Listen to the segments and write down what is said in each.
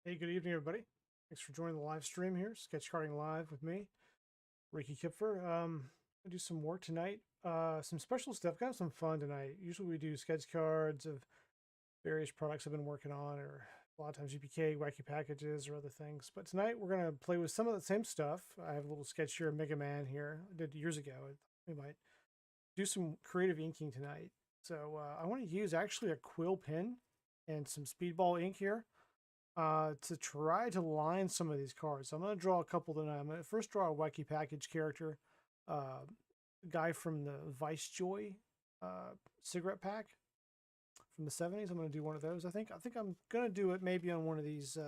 Hey, good evening, everybody. Thanks for joining the live stream here, sketchcarding live with me, Ricky Kipfer. I do some work tonight. Some special stuff. Got some fun tonight. Usually we do sketch cards of various products I've been working on, or a lot of times GPK, wacky packages, or other things. But tonight we're gonna play with some of the same stuff. I have a little sketch here of Mega Man here. I did years ago. We might do some creative inking tonight. So I want to use actually a Quill pen and some speedball ink here to try to line some of these cards. So I'm going to draw a couple tonight. I'm going to first draw a wacky package character, guy from the Vice Joy cigarette pack from the 70s. I'm going to do one of those. I think I'm going to do it maybe on one of these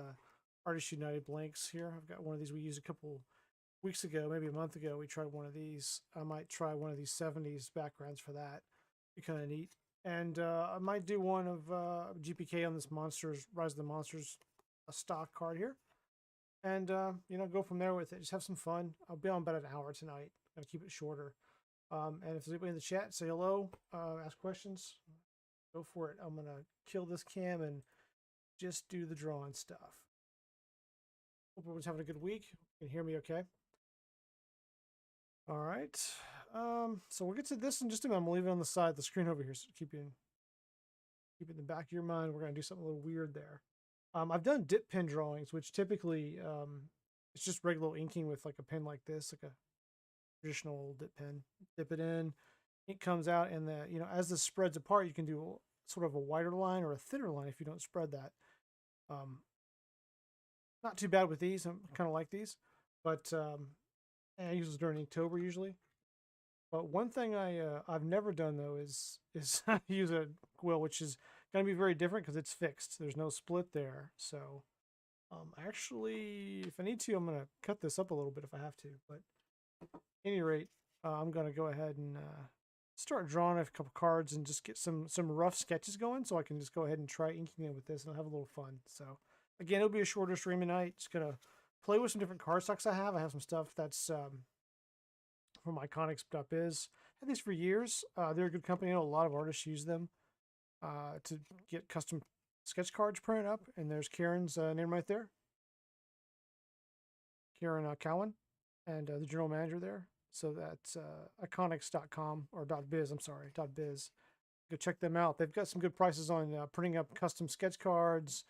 Artists United blanks here. I've got one of these we used a couple weeks ago, maybe a month ago. We tried one of these. I might try one of these 70s backgrounds for that. Be kind of neat. And I might do one of GPK on this Monsters, Rise of the Monsters a stock card here, and go from there with it. Just have some fun. I'll be on about an hour tonight. I'll keep it shorter. And if there's anybody in the chat, say hello, ask questions, go for it. I'm gonna kill this cam and just do the drawing stuff. Hope everyone's having a good week. You can hear me okay? All right. So we'll get to this in just a minute. I'm gonna leave it on the side of the screen over here, so keep it in the back of your mind. We're gonna do something a little weird there. I've done dip pen drawings, which typically it's just regular inking with like a pen like this, like a traditional dip pen. Dip it in, ink comes out, and as this spreads apart, you can do sort of a wider line or a thinner line if you don't spread that. Not too bad with these. I'm kind of like these, but I use this during Inktober usually. But one thing I've never done though is use a quill, which is going to be very different because it's fixed. There's no split there. So actually, if I need to, I'm going to cut this up a little bit if I have to. But at any rate, I'm going to go ahead and start drawing a couple cards and just get some rough sketches going, so I can just go ahead and try inking it with this and I'll have a little fun. So again, it'll be a shorter stream tonight. Just going to play with some different cardstocks I have. I have some stuff that's from iconics.biz. Had these for years. They're a good company. I know a lot of artists use them to get custom sketch cards printed up. And there's Karen's name right there. Karen Cowan, and the general manager there. So that's iconics.com or .biz. I'm sorry, .biz. Go check them out. They've got some good prices on printing up custom sketch cards,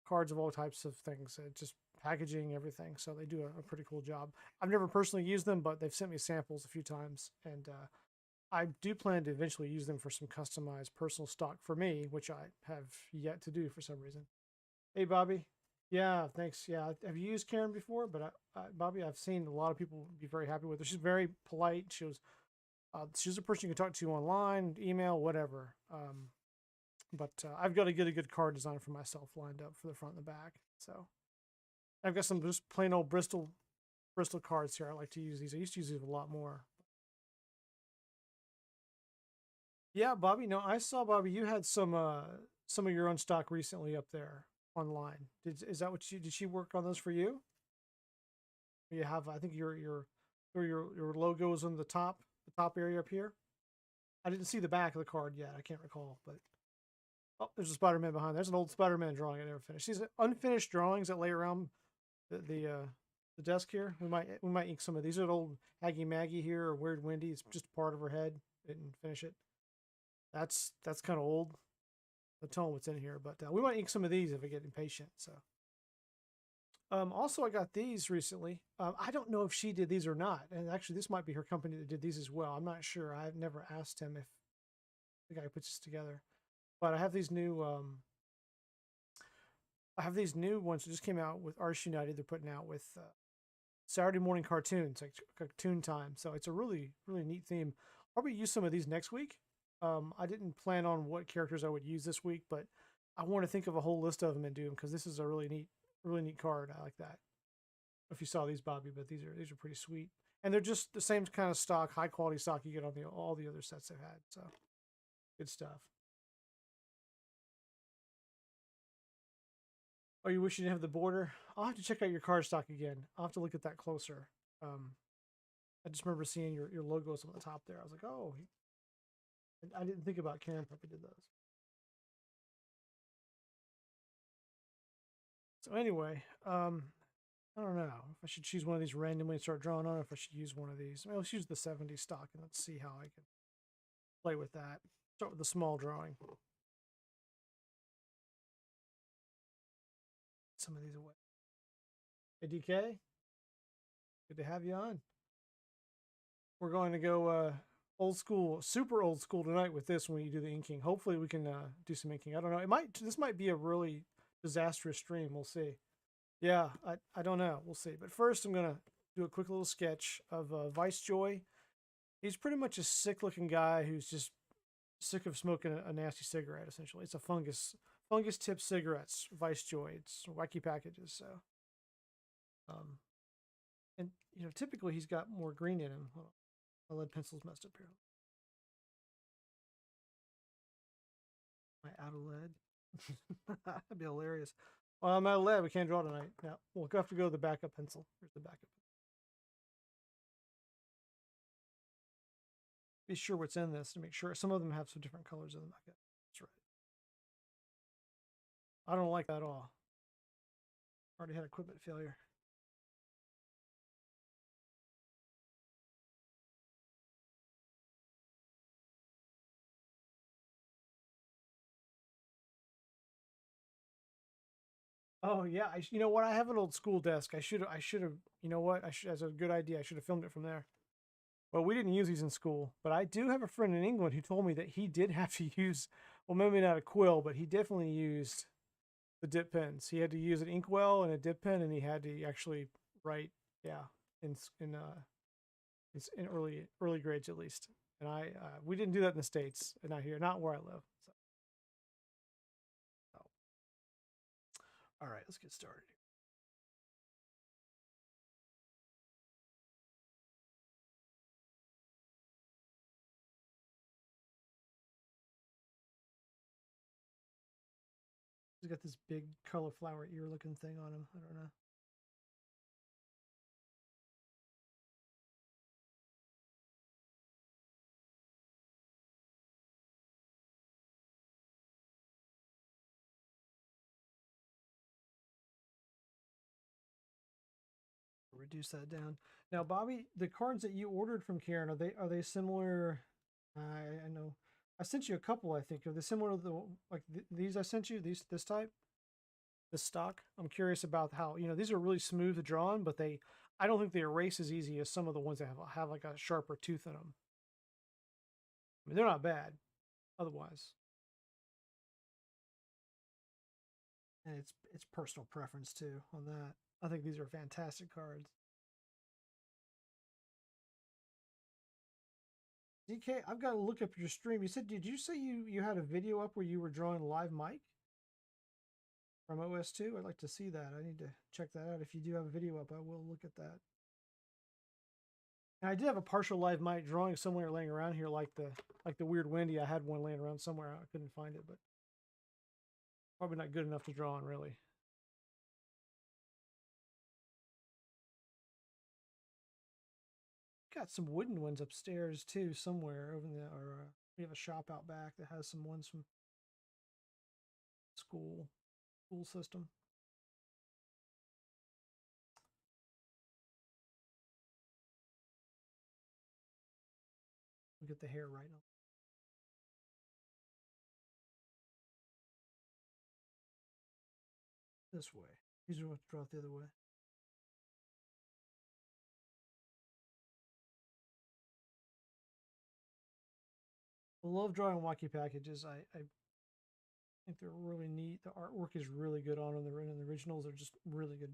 cards of all types of things, just packaging, everything. So they do a pretty cool job. I've never personally used them, but they've sent me samples a few times, and I do plan to eventually use them for some customized personal stock for me, which I have yet to do for some reason. Hey, Bobby. Yeah, thanks. Yeah, have you used Karen before? But Bobby, I've seen a lot of people be very happy with her. She's very polite. She's a person you can talk to online, email, whatever. But I've got to get a good card design for myself lined up for the front and the back. So I've got some just plain old Bristol cards here. I like to use these. I used to use these a lot more. Yeah, Bobby. No, I saw, Bobby, you had some of your own stock recently up there online. Is that what did she work on those for you? You have, I think your logo is on the top area up here. I didn't see the back of the card yet. I can't recall, but oh, there's a Spider-Man behind. There's an old Spider-Man drawing I never finished. These unfinished drawings that lay around the desk here. We might ink some of these. Are old Aggie Maggie here or Weird Wendy. It's just part of her head. Didn't finish it. That's kind of old. The tone what's in here, but we might ink some of these if I get impatient. So. Also, I got these recently. I don't know if she did these or not. And actually, this might be her company that did these as well. I'm not sure. I've never asked him if the guy puts this together. But I have these new ones that just came out with Artists United. They're putting out with Saturday morning cartoons, like cartoon time. So it's a really, really neat theme. I'll probably use some of these next week. I didn't plan on what characters I would use this week, but I want to think of a whole list of them and do them because this is a really neat card. I like that. If you saw these, Bobby, but these are pretty sweet, and they're just the same kind of stock, high quality stock you get on all the other sets they've had. So good stuff. Oh, you wish you didn't have the border? I'll have to check out your card stock again. I'll have to look at that closer. I just remember seeing your logos on the top there. I was like, oh, I didn't think about Karen Puppy did those. So anyway, I don't know if I should choose one of these randomly and start drawing on it, if I should use one of these. Well, let's use the 70 stock and let's see how I can play with that. Start with the small drawing. Some of these away. Hey, DK, good to have you on. We're going to go old school, super old school tonight with this when you do the inking. Hopefully we can do some inking. I don't know. This might be a really disastrous stream. We'll see. Yeah, I don't know. We'll see. But first, I'm going to do a quick little sketch of Vice Joy. He's pretty much a sick-looking guy who's just sick of smoking a nasty cigarette, essentially. It's a fungus tip cigarettes, Vice Joy. It's wacky packages, so. And, typically he's got more green in him. Hold on. My lead pencil's messed up here. Am I out of lead? That'd be hilarious. Well, I'm out of lead. We can't draw tonight. Yeah, we'll have to go to the backup pencil. Here's the backup. Be sure what's in this to make sure. Some of them have some different colors in them. Okay, that's right. I don't like that at all. Already had equipment failure. Oh yeah, you know what? I have an old school desk. I should have. You know what? That's a good idea. I should have filmed it from there. Well, we didn't use these in school, but I do have a friend in England who told me that he did have to use, well, maybe not a quill, but he definitely used the dip pens. He had to use an inkwell and a dip pen, and he had to actually write, yeah, in early grades at least. And we didn't do that in the States, and not here, not where I live. So. All right, let's get started. He's got this big cauliflower ear looking thing on him. I don't know. Reduce that down. Now, Bobby, the cards that you ordered from Karen, are they similar? I know I sent you a couple. I think are they similar to these I sent you? This type, this stock. I'm curious about how these are really smooth to draw on, but I don't think they erase as easy as some of the ones that have like a sharper tooth in them. I mean, they're not bad, otherwise. And it's personal preference too on that. I think these are fantastic cards. DK, I've got to look up your stream. Did you say you had a video up where you were drawing live Mike from OS2? I'd like to see that. I need to check that out. If you do have a video up, I will look at that. And I did have a partial live Mike drawing somewhere laying around here, like the weird Wendy. I had one laying around somewhere. I couldn't find it, but probably not good enough to draw on, really. Got some wooden ones upstairs too, somewhere over there. Or we have a shop out back that has some ones from school system. We'll get the hair right now. This way. These are what to draw it the other way. I love drawing wacky packages. I think they're really neat. The artwork is really good on them. The originals are just really good.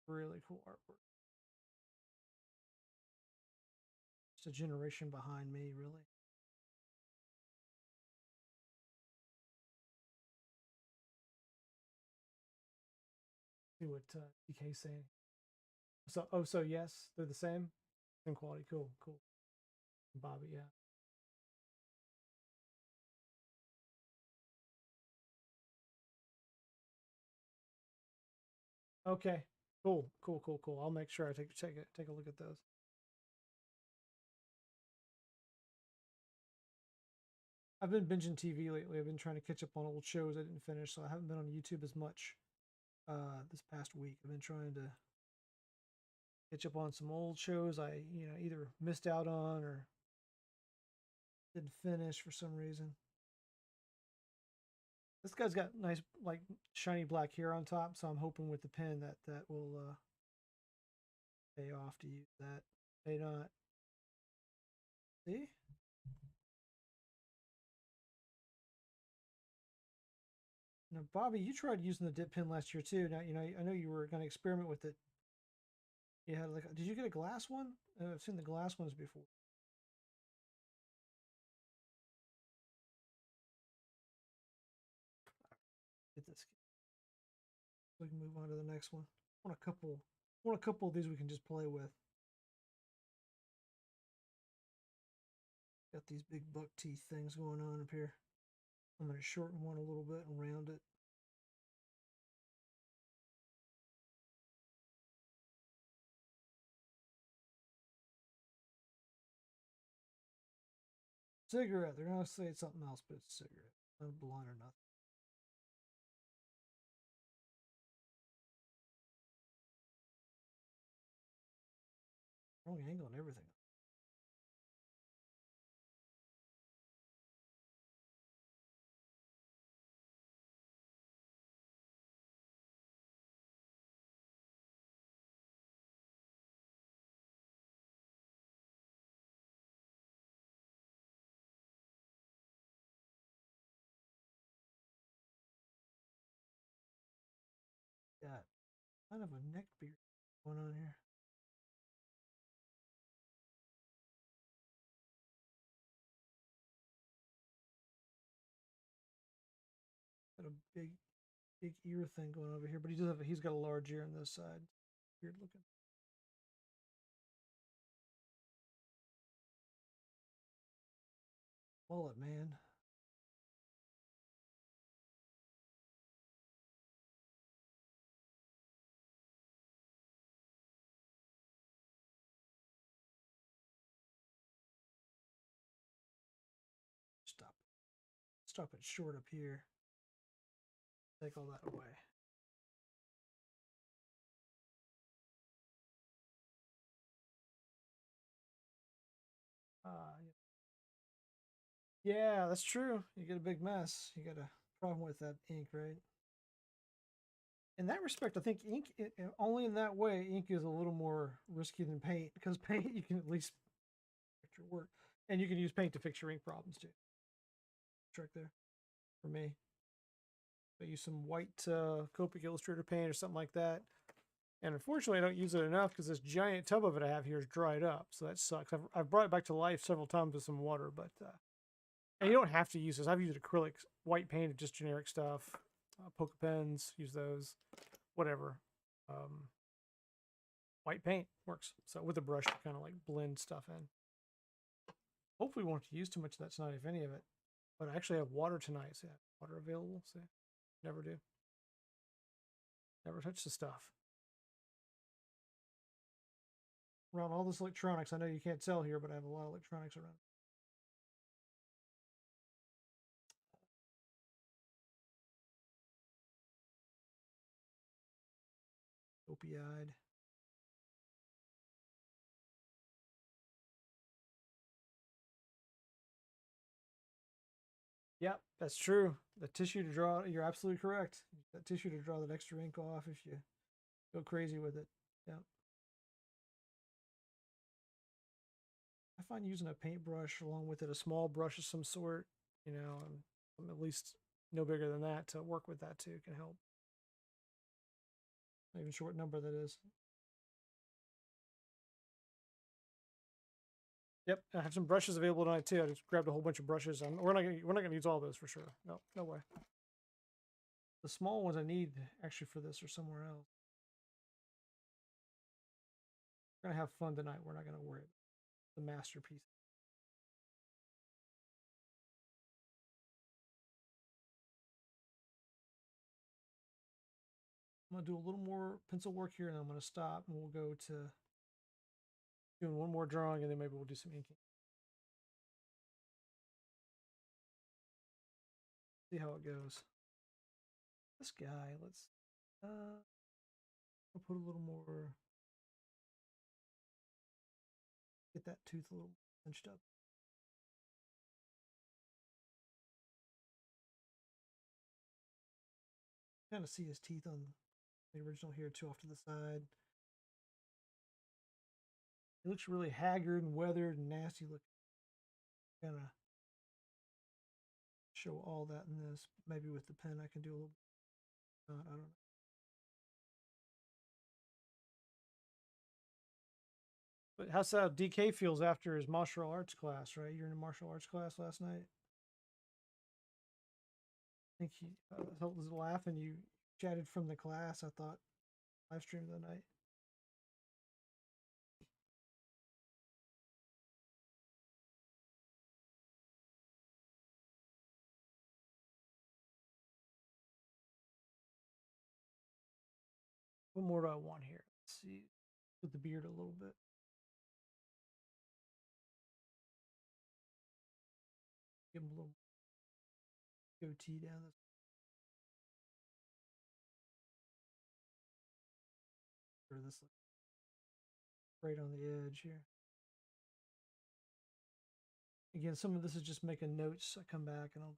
Really cool artwork. Just a generation behind me, really. See what DK's saying. So yes, they're the same. Same quality. Cool. Bobby, yeah. Okay. Cool. I'll make sure I take a look at those. I've been binging TV lately. I've been trying to catch up on old shows I didn't finish, so I haven't been on YouTube as much. this past week. I've been trying to catch up on some old shows I either missed out on or didn't finish for some reason. This guy's got nice, like, shiny black hair on top, so I'm hoping with the pen that will pay off to use that. May not. See? Now, Bobby, you tried using the dip pen last year too. Now, I know you were going to experiment with it. You had did you get a glass one? I've seen the glass ones before. Get this. We can move on to the next one. Want a couple of these we can just play with. Got these big buck teeth things going on up here. I'm going to shorten one a little bit and round it. Cigarette. They're going to say it's something else, but it's a cigarette. Not a blunt or nothing. Wrong angle and everything. Got kind of a neck beard going on here. Got a big ear thing going over here, but he's got a large ear on this side. Weird looking. Mullet, man. Stop it short up here. Take all that away. Yeah, that's true. You get a big mess. You got a problem with that ink, right? In that respect, I think ink, only in that way, ink is a little more risky than paint, because paint you can at least fix your work, and you can use paint to fix your ink problems too. Trick there for me. I use some white Copic Illustrator paint or something like that. And unfortunately, I don't use it enough because this giant tub of it I have here is dried up. So that sucks. I've brought it back to life several times with some water, but and you don't have to use this. I've used acrylic, white paint, just generic stuff. Polka pens, use those, whatever. White paint works. So with a brush, to kind of like blend stuff in. Hopefully, we won't have to use too much of that tonight, if any of it. But I actually have water tonight, so water available. So never do. Never touch the stuff. Around all this electronics, I know you can't tell here, but I have a lot of electronics around. Opioid. Yep, that's true. The tissue to draw, you're absolutely correct. That tissue to draw that extra ink off if you go crazy with it. Yep. I find using a paintbrush along with it, a small brush of some sort, I'm at least no bigger than that, to work with that too can help. Not even sure what number that is. Yep, I have some brushes available tonight too. I just grabbed a whole bunch of brushes. We're not gonna use all those for sure. No way. The small ones I need actually for this are somewhere else. We're gonna have fun tonight. We're not gonna worry about the masterpiece. I'm gonna do a little more pencil work here, and then I'm gonna stop, and we'll go to doing one more drawing, and then maybe we'll do some inking. See how it goes. This guy, let's I'll put a little more, get that tooth a little cinched up. Kind of see his teeth on the original here too, off to the side. He looks really haggard and weathered and nasty looking. Kind of show all that in this. Maybe with the pen I can do a little bit. I don't know. But how's how DK feels after his martial arts class, right? You're in a martial arts class last night. I think he was laughing. You chatted from the class, I thought, live stream the night. What more do I want here? Let's see. With the beard a little bit. Give him a little goatee down this. Or this right on the edge here. Again, some of this is just making notes. I come back and I'll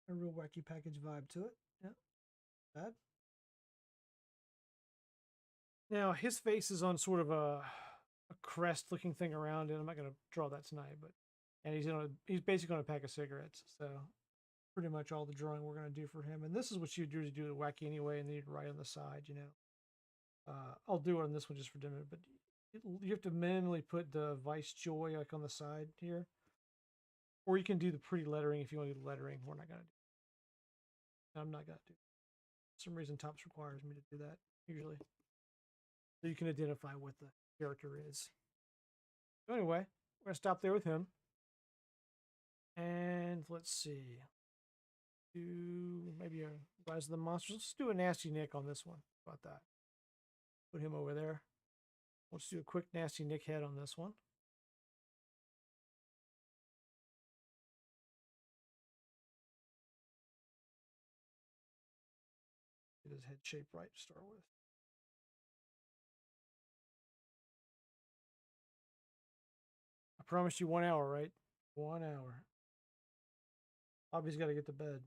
a real wacky package vibe to it. Yeah, bad. Now his face is on sort of a crest looking thing around it. I'm not going to draw that tonight, but and he's basically going to pack of cigarettes. So pretty much all the drawing we're going to do for him. And this is what you usually do the wacky anyway, and then you'd write on the side, you know. I'll do it on this one just for dinner, but you have to manually put the Vice Joy like on the side here, or you can do the pretty lettering if you want to do the lettering. We're not going to do. I'm not going to do. For some reason, Tops requires me to do that usually, so you can identify what the character is. So anyway, we're gonna stop there with him, and let's see. Do maybe a Rise of the Monsters. Let's do a Nasty Nick on this one. How about that? Put him over there. Let's do a quick Nasty Nick head on this one. Get his head shape right to start with. I promised you 1 hour, right? 1 hour. Bobby's got to get to bed.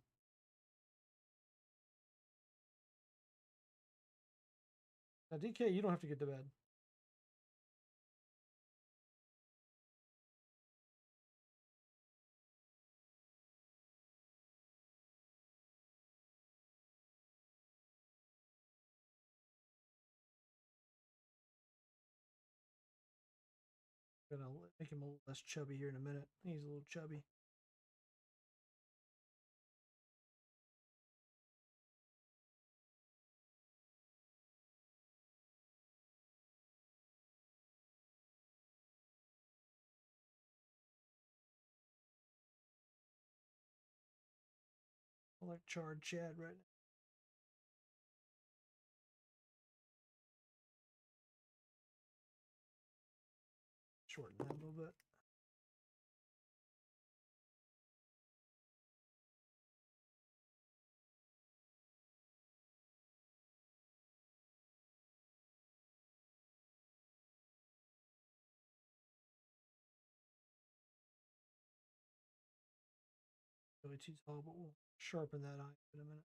Now, DK, you don't have to get to bed. I'm gonna make him a little less chubby here in a minute. He's a little chubby. I like charred Chad right now. Shorten that a little bit. Really too tall, but we'll sharpen that eye in a minute.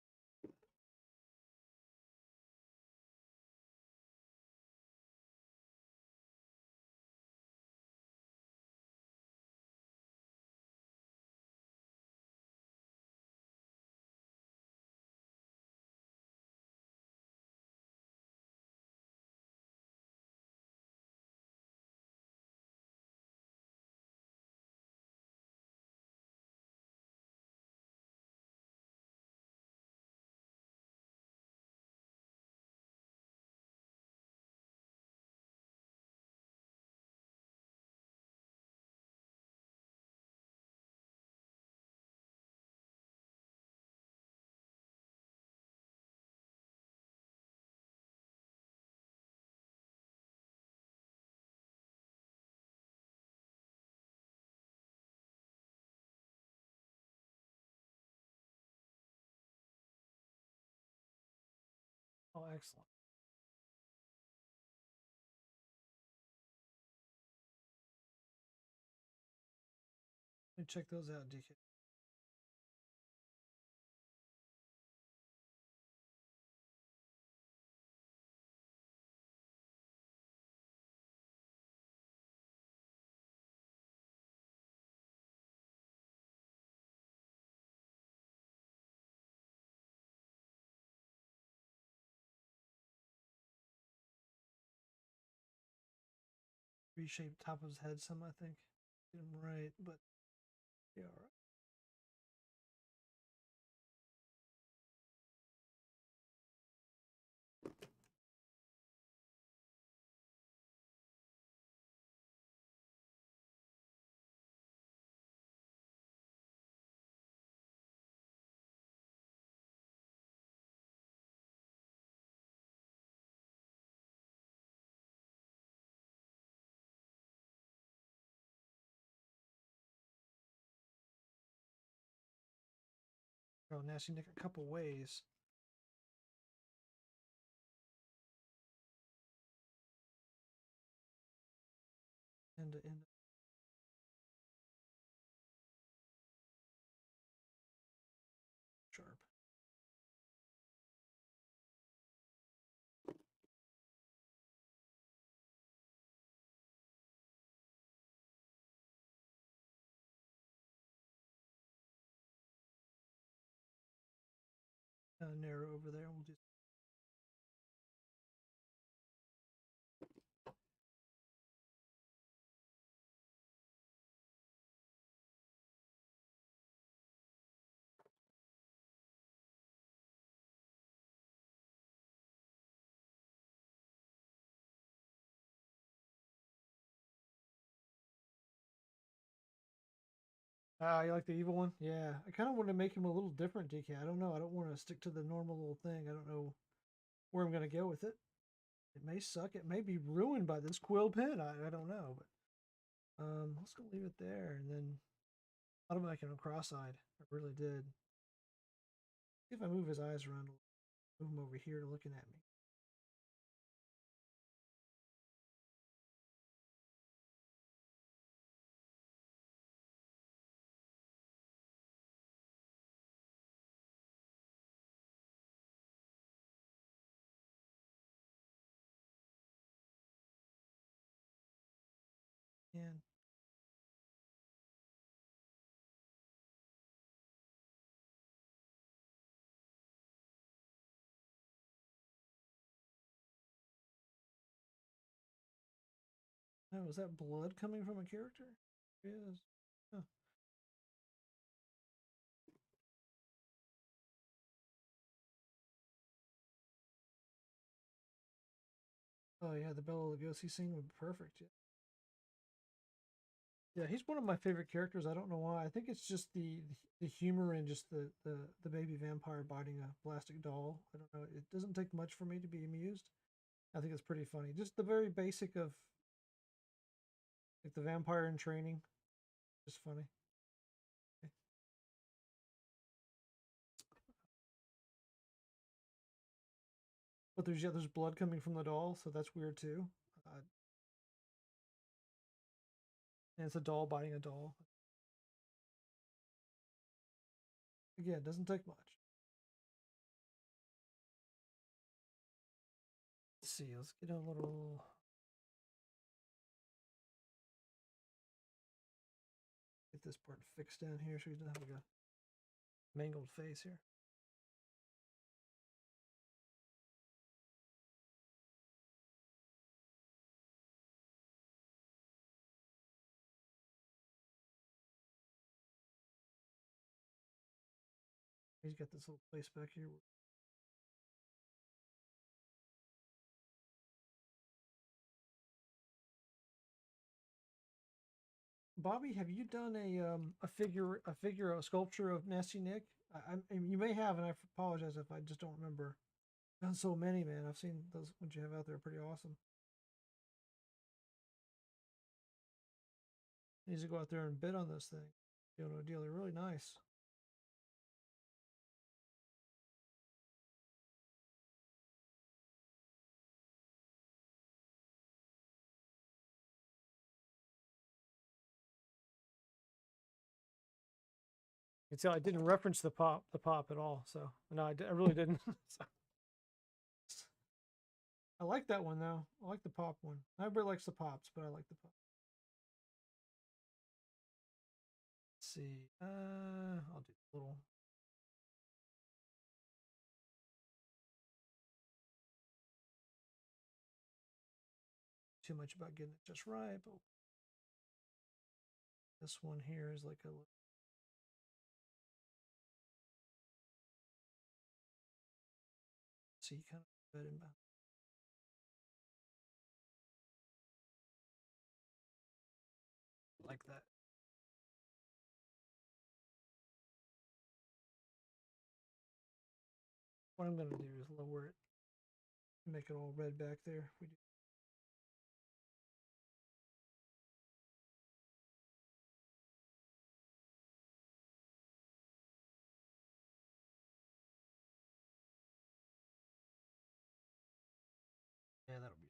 excellent. Let me check those out, DK. Reshape top of his head some, I think. Get him right, but yeah, all right. Draw Nasty Nick a couple ways. End to end. Sharp. Narrow over there. We'll just ah, you like the evil one? Yeah, I kind of want to make him a little different, DK. I don't know. I don't want to stick to the normal little thing. I don't know where I'm going to go with it. It may suck. It may be ruined by this quill pen. I don't know, but let's go leave it there. And then I don't make him cross-eyed. I really did. See if I move his eyes around, move him over here looking at me. And oh, is that blood coming from a character? It is. Huh. Oh yeah, the Bela Lugosi scene would be perfect. Yeah. Yeah, he's one of my favorite characters. I don't know why. I think it's just the humor and just the baby vampire biting a plastic doll. I don't know. It doesn't take much for me to be amused. I think it's pretty funny. Just the very basic of like the vampire in training. Just funny. Okay. But there's blood coming from the doll, so that's weird too. Uh, and it's a doll biting a doll. Again, it doesn't take much. Let's see. Let's get a little. Get this part fixed down here so he doesn't have like a mangled face here. He's got this little place back here. Bobby, have you done a sculpture of Nasty Nick? You may have, and I apologize if I just don't remember. I've done so many, man. I've seen those ones you have out there, pretty awesome. Needs to go out there and bid on this thing. You know, deal. They're really nice. You can tell I didn't reference the pop at all. So no, I really didn't. So, I like that one though. I like the pop one. Everybody likes the pops, but I like the pop. Let's see. I'll do a little. Too much about getting it just right, but this one here is like a see kind of good and like that. What I'm going to do is lower it, make it all red back there. We do. Yeah, that'll be.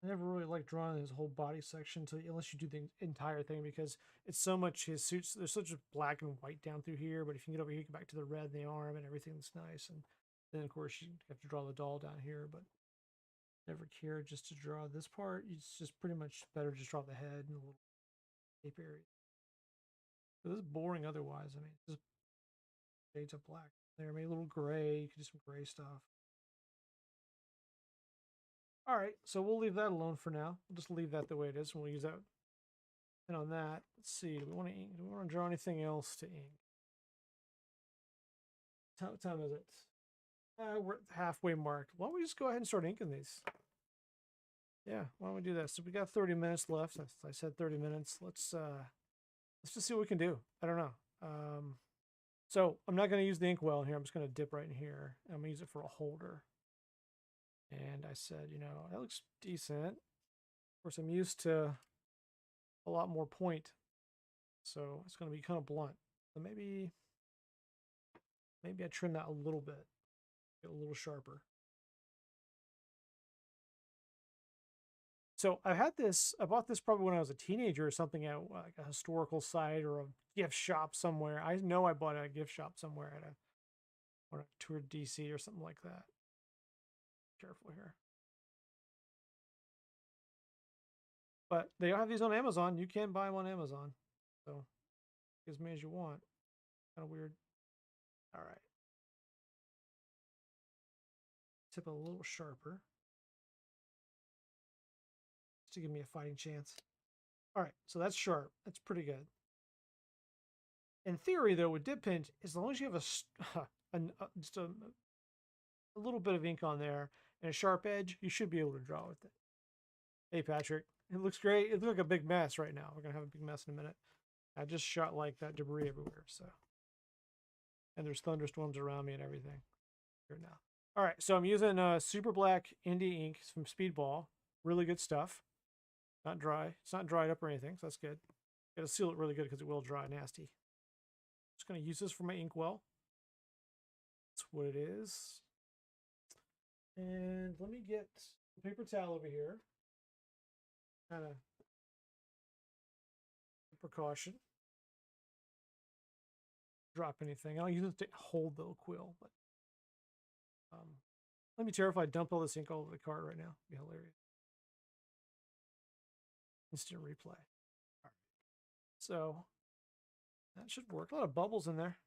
I never really liked drawing his whole body section unless you do the entire thing because it's so much his suits. There's such a black and white down through here, but if you get over here, you get back to the red in the arm and everything that's nice. And then of course you have to draw the doll down here, but never cared just to draw this part. It's just pretty much better to just draw the head and a little cape area. So this is boring otherwise. I mean, just shades of black there, maybe a little gray. You could do some gray stuff. All right, so we'll leave that alone for now. We'll just leave that the way it is, and we'll use that. And on that, let's see. Do we want to ink? Do we want to draw anything else to ink? What time is it? We're at the halfway mark. Why don't we just go ahead and start inking these? Yeah, why don't we do that? So we got 30 minutes left. I said 30 minutes. Let's just see what we can do. I don't know. So I'm not going to use the inkwell in here. I'm just going to dip right in here. I'm going to use it for a holder. And I said, you know, that looks decent. Of course, I'm used to a lot more point. So it's going to be kind of blunt. So maybe I trim that a little bit. Get a little sharper. So I bought this probably when I was a teenager or something at like a historical site or a gift shop somewhere. I know I bought it at a gift shop somewhere when I toured DC or something like that. Careful here. But they have these on Amazon. You can buy them on Amazon. So as many as you want. Kind of weird. All right. Tip it a little sharper. Just to give me a fighting chance. All right, so that's sharp. That's pretty good. In theory, though, with dip pen, as long as you have just a little bit of ink on there and a sharp edge, you should be able to draw with it. Hey, Patrick, it looks great. It looks like a big mess right now. We're gonna have a big mess in a minute. I just shot like that debris everywhere, so. And there's thunderstorms around me and everything here now. All right, so I'm using super black indie ink from Speedball. Really good stuff. Not dry. It's not dried up or anything, so that's good. Gotta seal it really good because it will dry nasty. Just gonna use this for my inkwell. That's what it is. And let me get a paper towel over here. Kind of precaution. Drop anything. I'll use it to hold the quill, but let me terrified dump all this ink all over the card right now. It'd be hilarious. Instant replay. All right. So that should work. A lot of bubbles in there.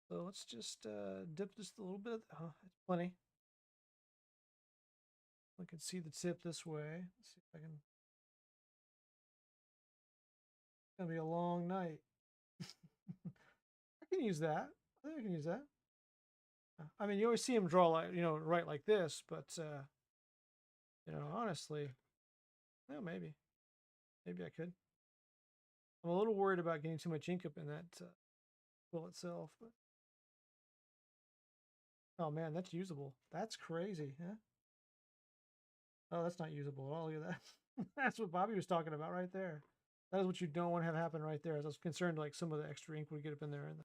So let's just dip just a little bit. It's plenty. I can see the tip this way. Let's see if I can. It's gonna be a long night. I can use that. I think I can use that. I mean, you always see him draw like, you know, right like this, but you know, honestly, yeah, maybe I could. I'm a little worried about getting too much ink up in that quill itself, but oh man, that's usable. That's crazy, huh? Oh, that's not usable at all. Look at that. That's what Bobby was talking about right there. That is what you don't want to have happen right there. As I was concerned, like some of the extra ink would get up in there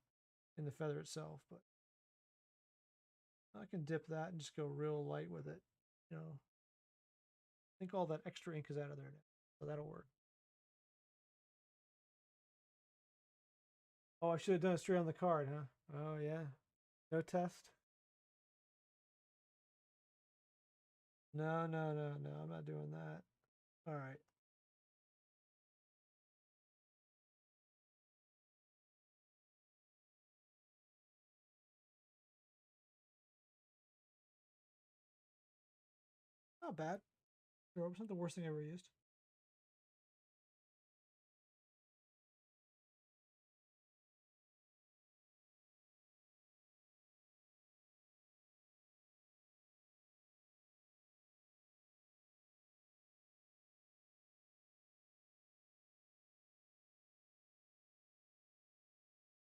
in the feather itself, but I can dip that and just go real light with it, you know. think all that extra ink is out of there now, so that'll work. Oh, I should have done it straight on the card, huh? Oh yeah, no test. No, no, no, no. I'm not doing that. All right. Not bad. It's not the worst thing I ever used.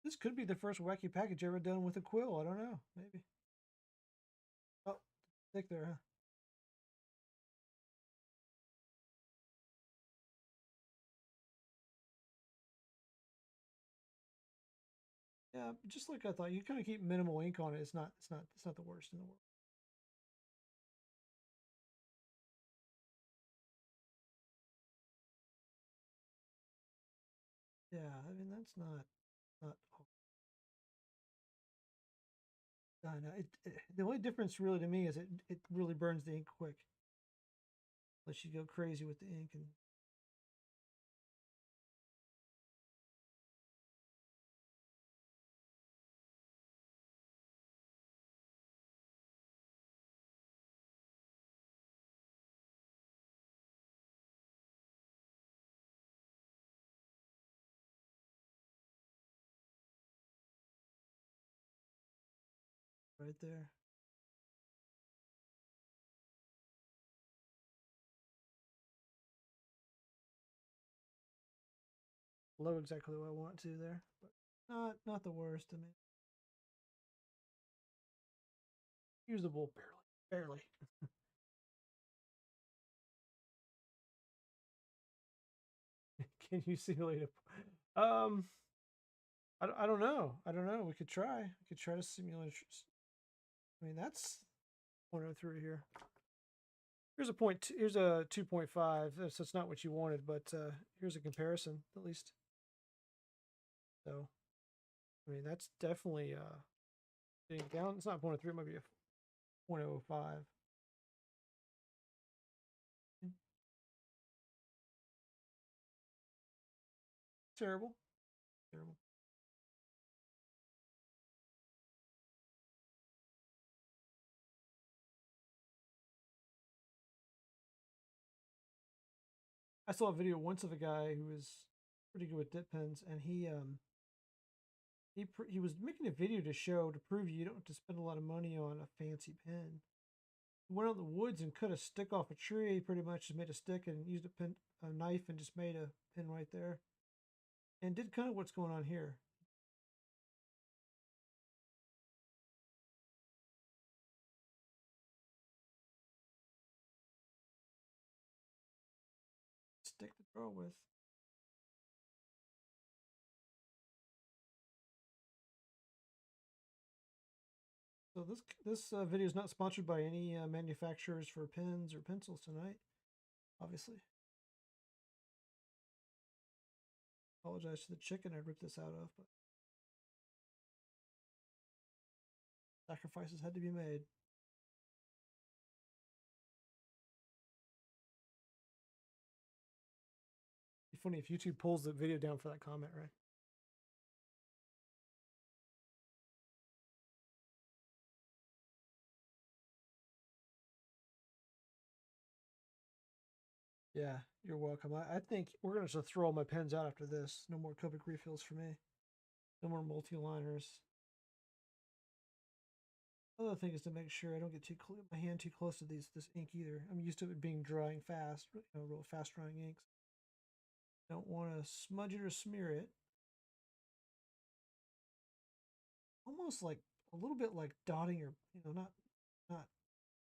This could be the first wacky package ever done with a quill. I don't know. Maybe. Oh, thick there, huh? Yeah, just like I thought. You kind of keep minimal ink on it. It's not. It's not. It's not the worst in the world. Yeah, I mean that's not. I know. The only difference really to me is it really burns the ink quick. Unless you go crazy with the ink and right there. Low exactly what I want to there, but not the worst. I mean, usable barely. Can you simulate it? I don't know. I don't know. We could try. We could try to simulate. I mean, that's 103 here. Here's a point. Here's a 2.5. So it's not what you wanted, but here's a comparison at least. So I mean, that's definitely getting down. It's not 0.3. It might be a 0.05. Terrible. Terrible. I saw a video once of a guy who was pretty good with dip pens, and he was making a video to show to prove you don't have to spend a lot of money on a fancy pen. He went out in the woods and cut a stick off a tree, pretty much just made a stick and used a knife and just made a pin right there, and did kind of what's going on here. Stick to draw with. So this video is not sponsored by any manufacturers for pens or pencils tonight, obviously. Apologize to the chicken I ripped this out of, but sacrifices had to be made. Be funny if YouTube pulls the video down for that comment, right? Yeah, you're welcome. I think we're gonna just throw all my pens out after this. No more Copic refills for me. No more multi-liners. Other thing is to make sure I don't get my hand too close to this ink either. I'm used to it being drying fast, real fast drying inks. Don't want to smudge it or smear it. Almost like a little bit like dotting or not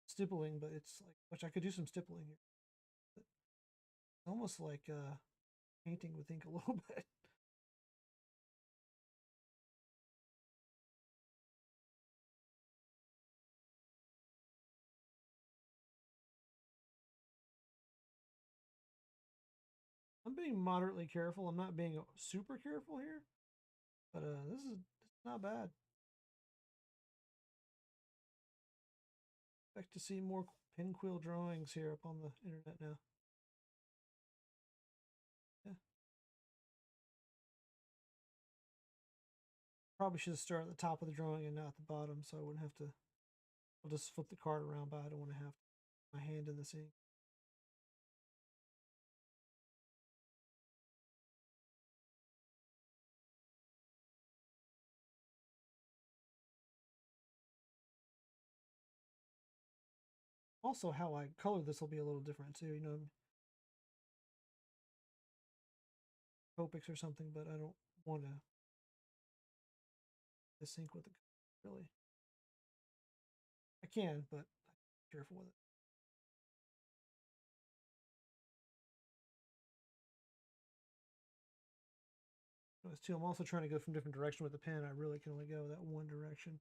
stippling, but it's like which I could do some stippling here. But almost like painting with ink a little bit. being moderately careful. I'm not being super careful here, but this is not bad. Expect to see more pin quill drawings here up on the internet now. Yeah. Probably should start at the top of the drawing and not the bottom, so I wouldn't have to. I'll just flip the card around, but I don't want to have my hand in this ink. Also, how I color this will be a little different too. You know, Copics or something, but I don't want to sync with the really. I can, but I'm careful with it. Notice too, I'm also trying to go from different direction with the pen. I really can only go that one direction,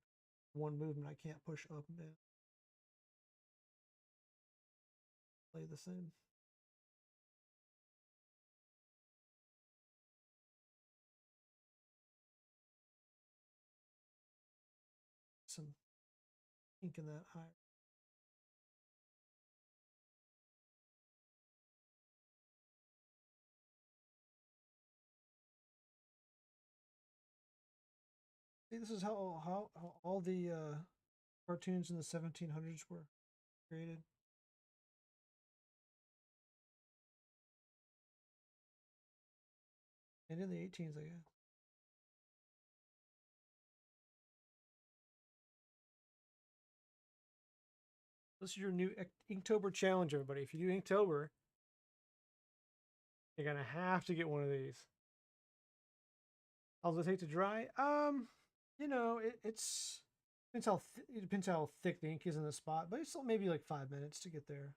one movement. I can't push up and down. Play the same. Some ink in that higher. See, this is how all the cartoons in the 1700s were created. And in the 18s, I guess. This is your new Inktober challenge, everybody. If you do Inktober, you're gonna have to get one of these. How does it take to dry? You know, it's it depends how thick the ink is in the spot, but it's maybe like 5 minutes to get there.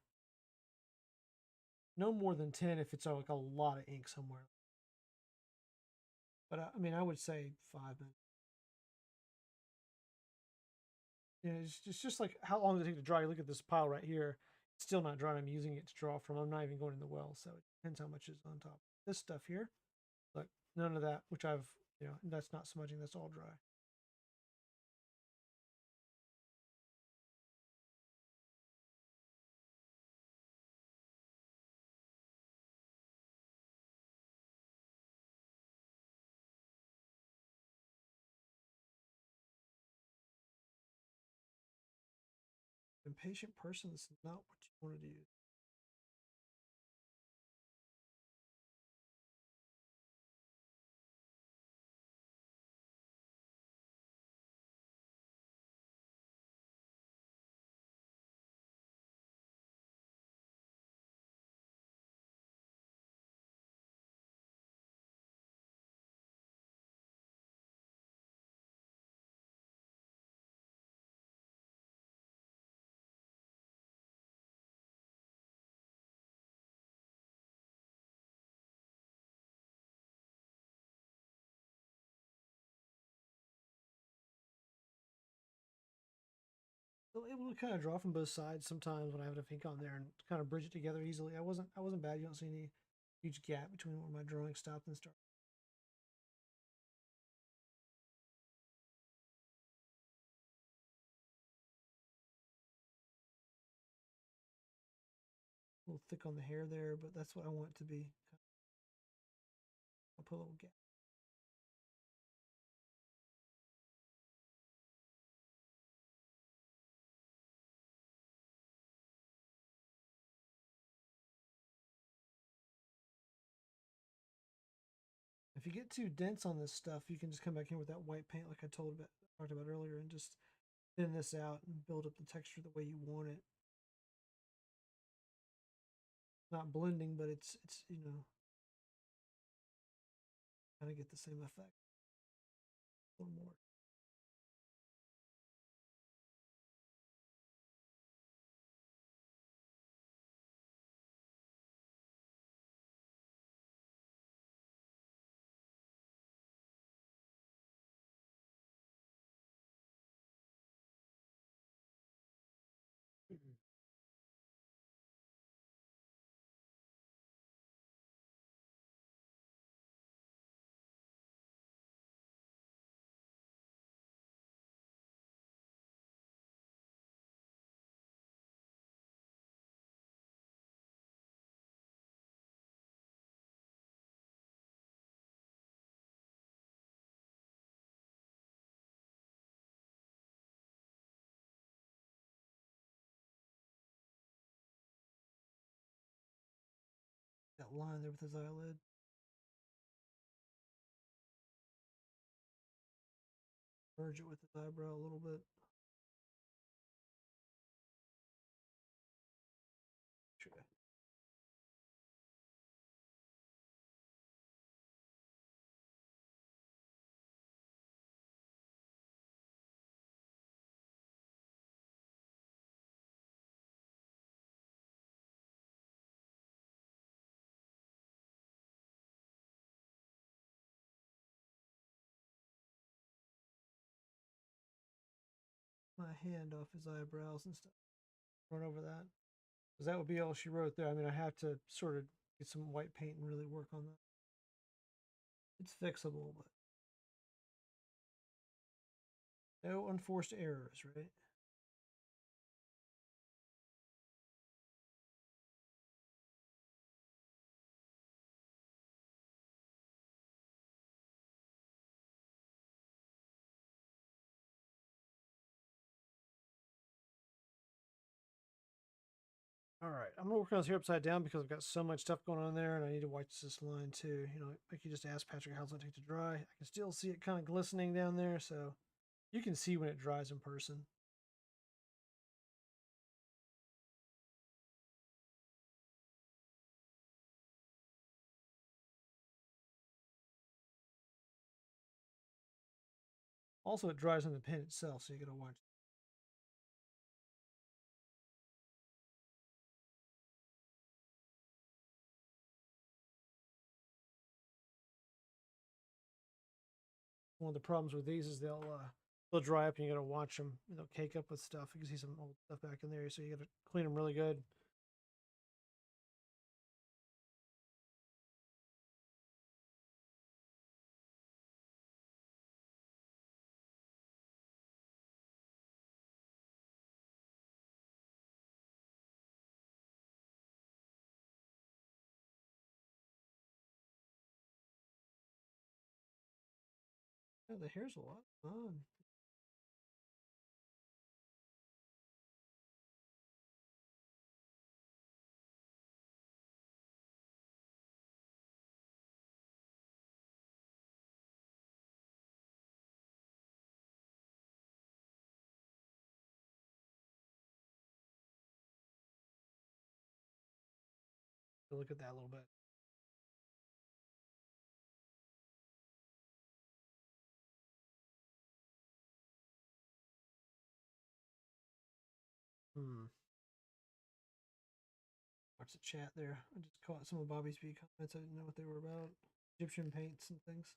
No more than 10 if it's like a lot of ink somewhere. But I mean, I would say 5 minutes. Yeah, it's just like how long does it take to dry? Look at this pile right here. It's still not dry. I'm using it to draw from. I'm not even going in the well, so it depends how much is on top. This stuff here, look, none of that, which I've, that's not smudging. That's all dry. Impatient person, this is not what you wanted to use. So able to kind of draw from both sides sometimes when I have a ink on there and kind of bridge it together easily. I wasn't bad. You don't see any huge gap between where my drawing stopped and started. A little thick on the hair there, but that's what I want it to be. I'll put a little gap. If you get too dense on this stuff, you can just come back in with that white paint like I talked about earlier and just thin this out and build up the texture the way you want it. Not blending, but it's kind of get the same effect. A little more. that line there with his eyelid. Merge it with his eyebrow a little bit. Sure. My hand off his eyebrows and stuff. Run over that. Because that would be all she wrote there. I mean, I have to sort of get some white paint and really work on that. It's fixable, but no unforced errors, right? All right, I'm gonna work on this here upside down because I've got so much stuff going on there, and I need to watch this line too. You know, like you just asked Patrick, how's it take to dry? I can still see it kind of glistening down there, so you can see when it dries in person. Also, it dries on the pen itself, so you gotta watch. One of the problems with these is they'll dry up and you gotta watch them. They'll cake up with stuff. You can see some old stuff back in there, so you gotta clean them really good. Yeah, the hair's a lot of fun. Look at that a little bit. Watch the chat there. I just caught some of Bobby's B comments. I didn't know what they were about. Egyptian paints and things.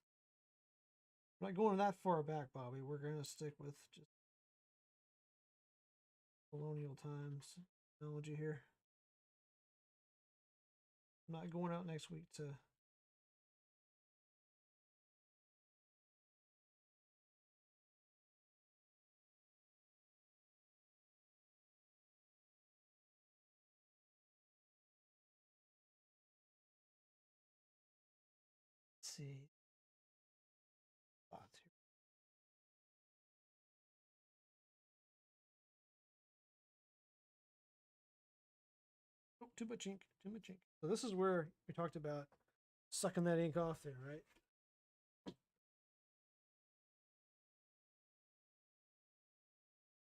We're not going that far back, Bobby. We're going to stick with just colonial times technology here. I'm not going out next week to see spots here. Oh, too much ink, too much ink. So this is where we talked about sucking that ink off there, right?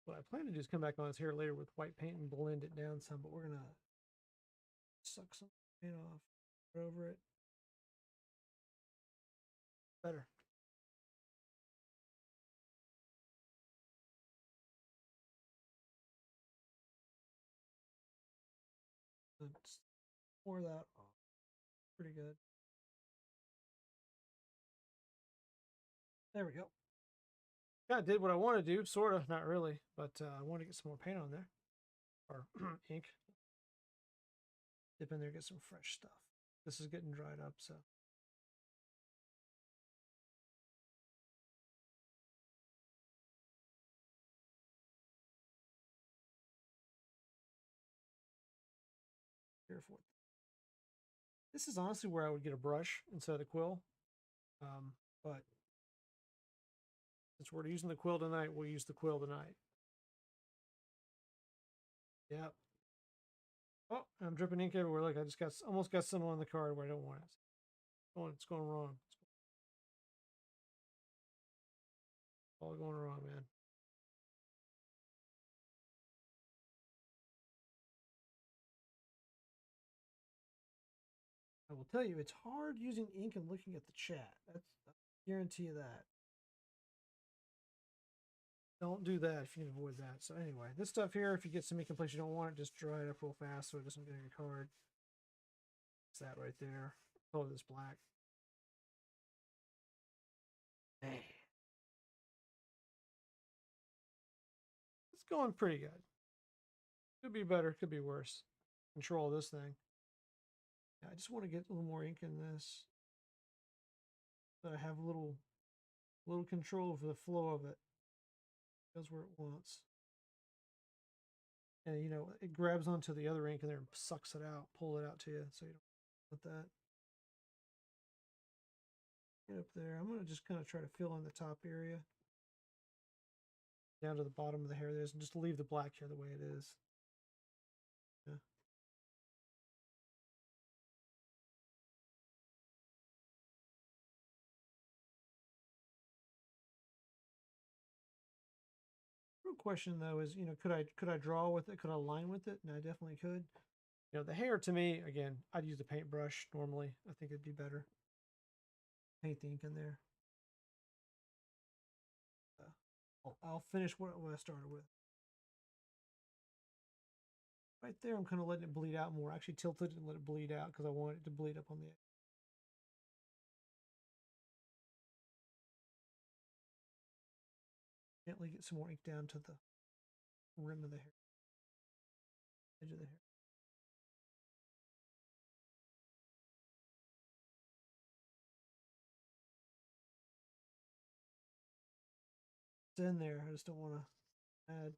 What I plan to do is come back on this here later with white paint and blend it down some, but we're gonna suck some paint off right over it. Better. Let's pour that off. Pretty good. There we go. Kind of did what I want to do, sort of, not really, but I want to get some more paint on there, or ink. Dip in there, get some fresh stuff. This is getting dried up, so. Careful. This is honestly where I would get a brush instead of the quill, but since we're using the quill tonight, we'll use the quill tonight. Yep. Oh, I'm dripping ink everywhere. Look, I just got almost got some on the card where I don't want it. It's going wrong. It's all going wrong, man. I will tell you, it's hard using ink and looking at the chat. I guarantee you that. Don't do that if you can avoid that. So anyway, this stuff here, if you get some ink in place you don't want it, just dry it up real fast so it doesn't get on your card. It's that right there. Color this black. Man. It's going pretty good. Could be better, could be worse. Control this thing. Yeah, I just want to get a little more ink in this. So I have a little control over the flow of it. It goes where it wants. And you know, it grabs onto the other ink and then sucks it out, pull it out to you. So you don't want that. Get up there. I'm gonna just kind of try to fill in the top area. Down to the bottom of the hair there, and just leave the black hair the way it is. Yeah. Real question though is, you know, could I draw with it? Could I line with it? And I definitely could. You know, the hair to me, again, I'd use the paintbrush normally. I think it'd be better. Paint the ink in there. I'll finish what I started with. Right there, I'm kind of letting it bleed out more. I actually tilted it and let it bleed out because I want it to bleed up on the edge. Gently get some more ink down to the rim of the hair, edge of the hair. It's in there. I just don't want to add.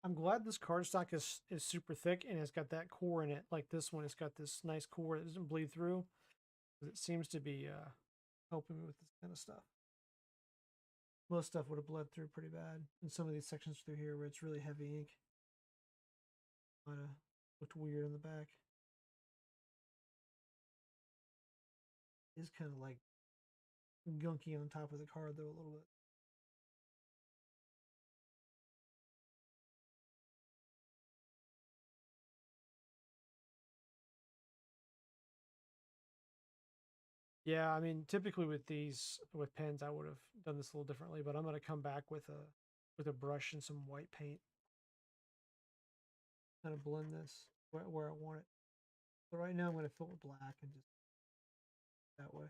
I'm glad this cardstock is super thick and it's got that core in it. Like this one, it's got this nice core that doesn't bleed through. It seems to be helping me with this kind of stuff. Most stuff would have bled through pretty bad. In some of these sections through here where it's really heavy ink, might have looked weird in the back. It's kind of like gunky on top of the card though a little bit. Yeah, I mean, typically with these with pens, I would have done this a little differently, but I'm gonna come back with a brush and some white paint, kind of blend this where I want it. So right now I'm gonna fill it with black and just that way.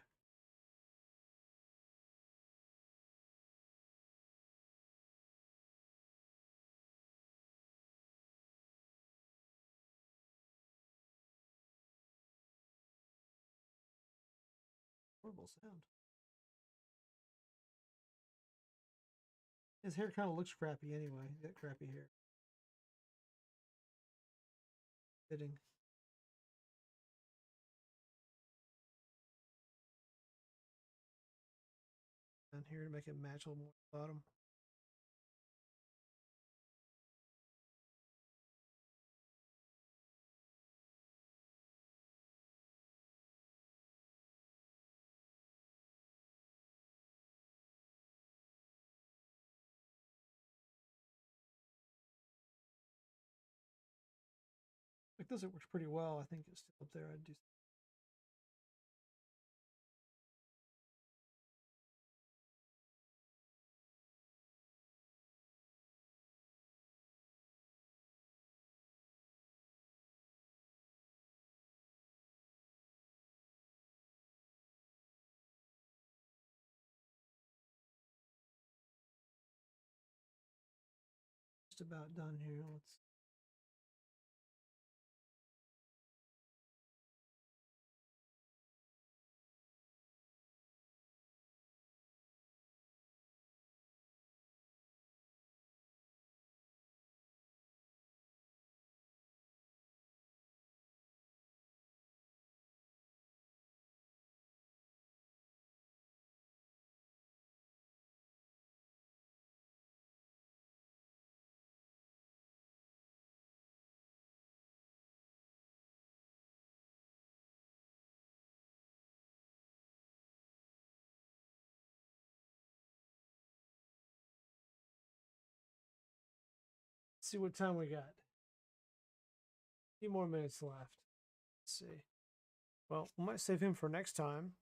Horrible sound. His hair kind of looks crappy anyway. He's got crappy hair. Fitting. Down here to make it match a little more bottom. Like this, it works pretty well. I think it's still up there. I'd do just about done here. Let's see what time we got. A few more minutes left. Let's see. Well, we might save him for next time.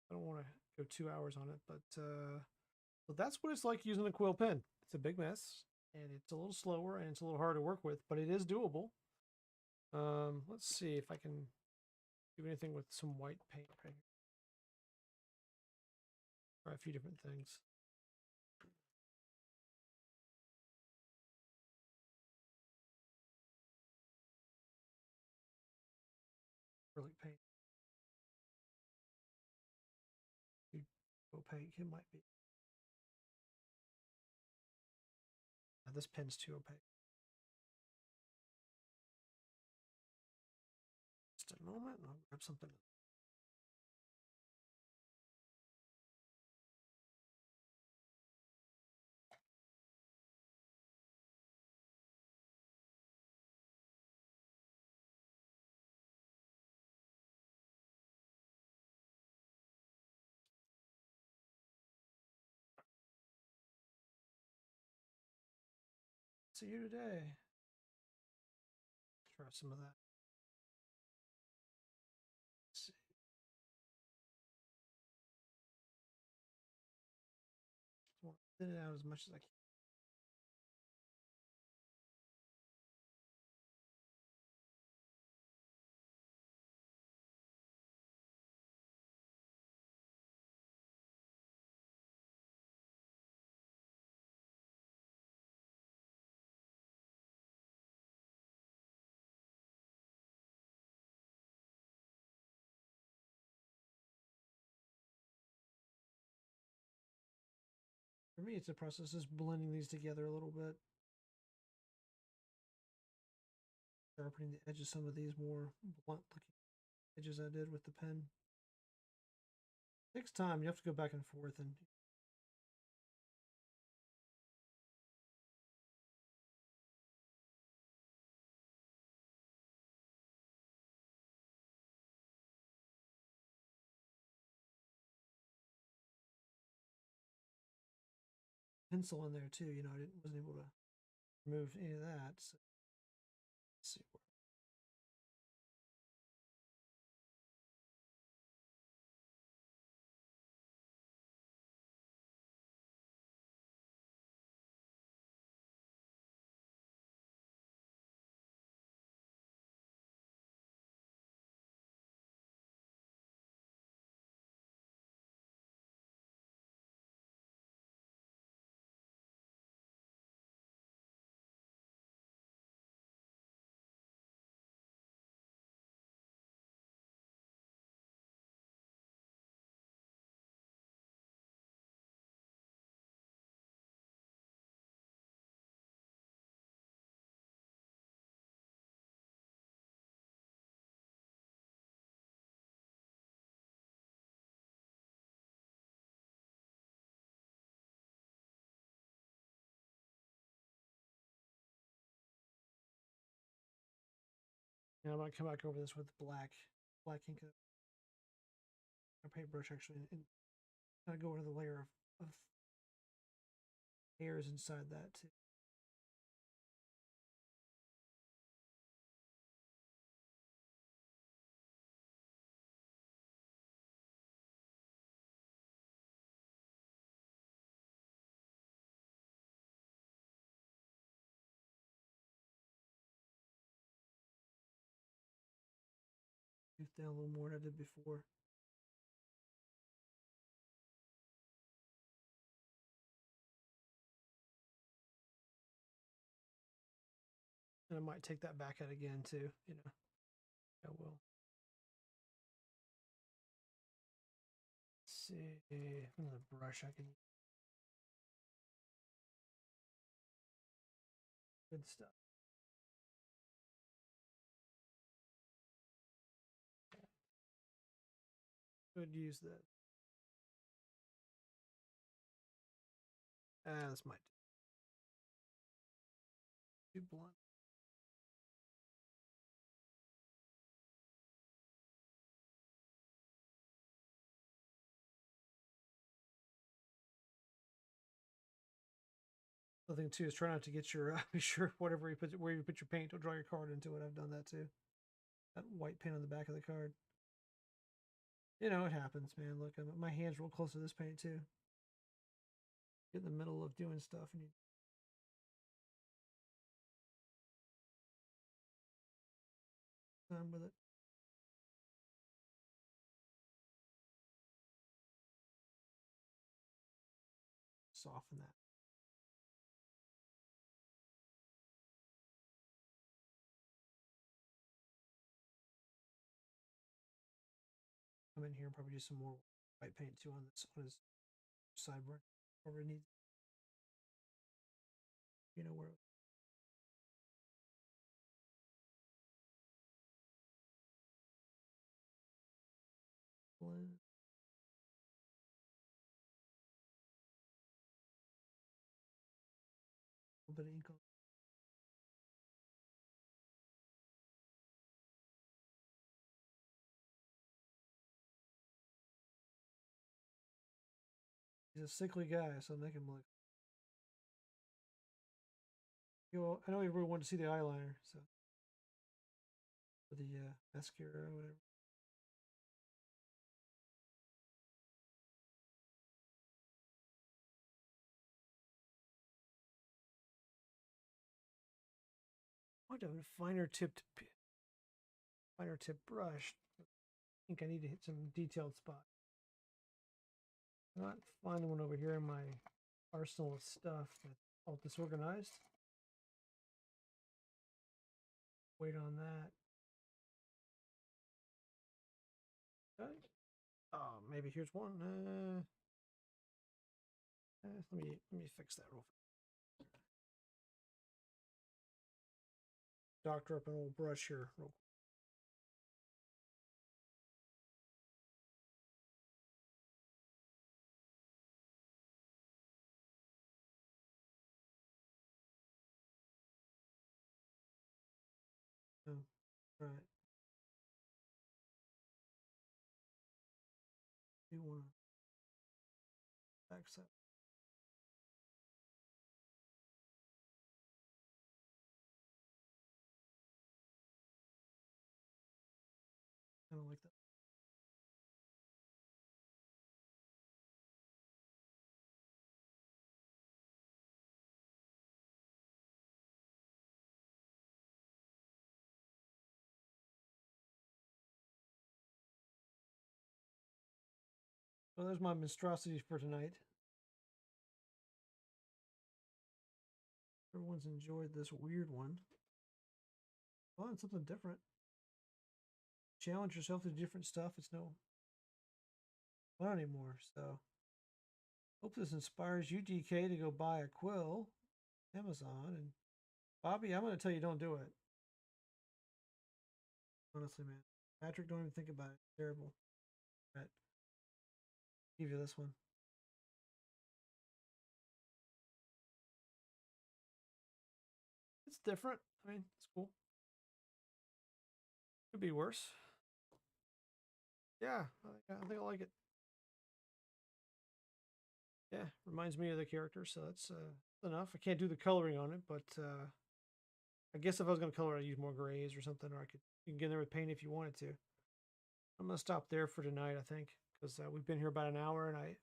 I don't want to go 2 hours on it, but that's what it's like using a quill pen. It's a big mess, and it's a little slower, and it's a little hard to work with, but it is doable. Let's see if I can do anything with some white paint. Try a few different things. Acrylic paint. Opaque, it might be. This pen's too opaque. Just a moment, I'll grab something. See you today. Try some of that. Let's see. Just want to thin it out as much as I can. For me, it's a process just blending these together a little bit. Sharpening the edges, some of these more blunt looking edges I did with the pen. It takes time. You have to go back and forth and pencil in there too. You know, I wasn't able to remove any of that. So let's see. And I might come back over this with black ink, a paintbrush actually, and kind of go into the layer of hairs inside that too. Down a little more than I did before. And I might take that back out again too, you know. I will. Let's see, another brush I can use. Good stuff. Could use this. This might be too blunt. The thing too is try not to get your be sure whatever you put where you put your paint, don't draw your card into it. I've done that too. That white paint on the back of the card. You know, it happens, man. Look, my hand's real close to this paint too. Get in the middle of doing stuff and you done with it. Soften that. Come in here and probably do some more white paint too on this on his sideburn. Wherever it needs. You know where. Blend. A little bit of ink on. He's a sickly guy, so make him look. You know, I know everyone wanted to see the eyeliner, so for the mascara or whatever. I want to have a finer tip brush. I think I need to hit some detailed spot. I'm not finding one over here in my arsenal of stuff that's all disorganized. Wait on that. Okay. Oh, maybe here's one. Let me fix that real fast. Doctor up an old brush here. Real quick. Oh, right. You want to accent. I don't like that. Well, there's my monstrosities for tonight. Everyone's enjoyed this weird one. Well, it's something different. Challenge yourself to different stuff. It's no fun anymore. So, hope this inspires you, DK, to go buy a Quill, Amazon. And Bobby, I'm going to tell you, don't do it. Honestly, man. Patrick, don't even think about it. It's terrible. Right. Give you this one. It's different. I mean, it's cool. Could be worse. Yeah, I think I like it. Yeah, reminds me of the character, so that's enough. I can't do the coloring on it, but I guess if I was going to color, I'd use more grays or something, or you can get in there with paint if you wanted to. I'm going to stop there for tonight, I think, because we've been here about an hour, and I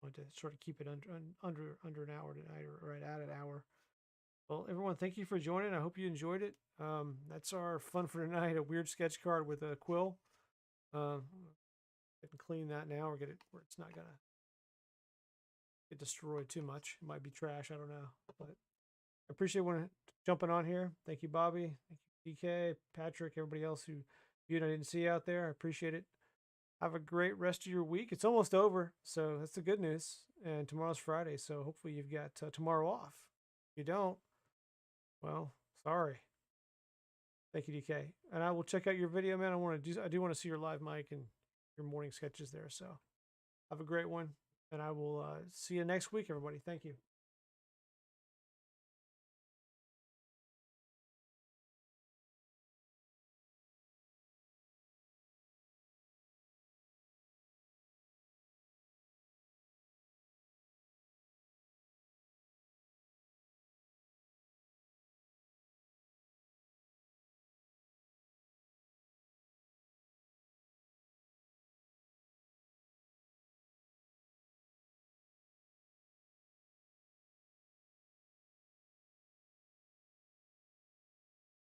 want to sort of keep it under an hour tonight, or right at an hour. Well, everyone, thank you for joining. I hope you enjoyed it. That's our fun for tonight, a weird sketch card with a quill. I can clean that now or get it where it's not going to get destroyed too much. It might be trash, I don't know. But appreciate when jumping on here. Thank you, Bobby. Thank you, DK, Patrick, everybody else who viewed I didn't see out there. I appreciate it. Have a great rest of your week. It's almost over, so that's the good news. And tomorrow's Friday, so hopefully you've got tomorrow off. If you don't, well, sorry. Thank you, DK. And I will check out your video, man. I do want to see your live mic and your morning sketches there. So have a great one, and I will see you next week, everybody. Thank you.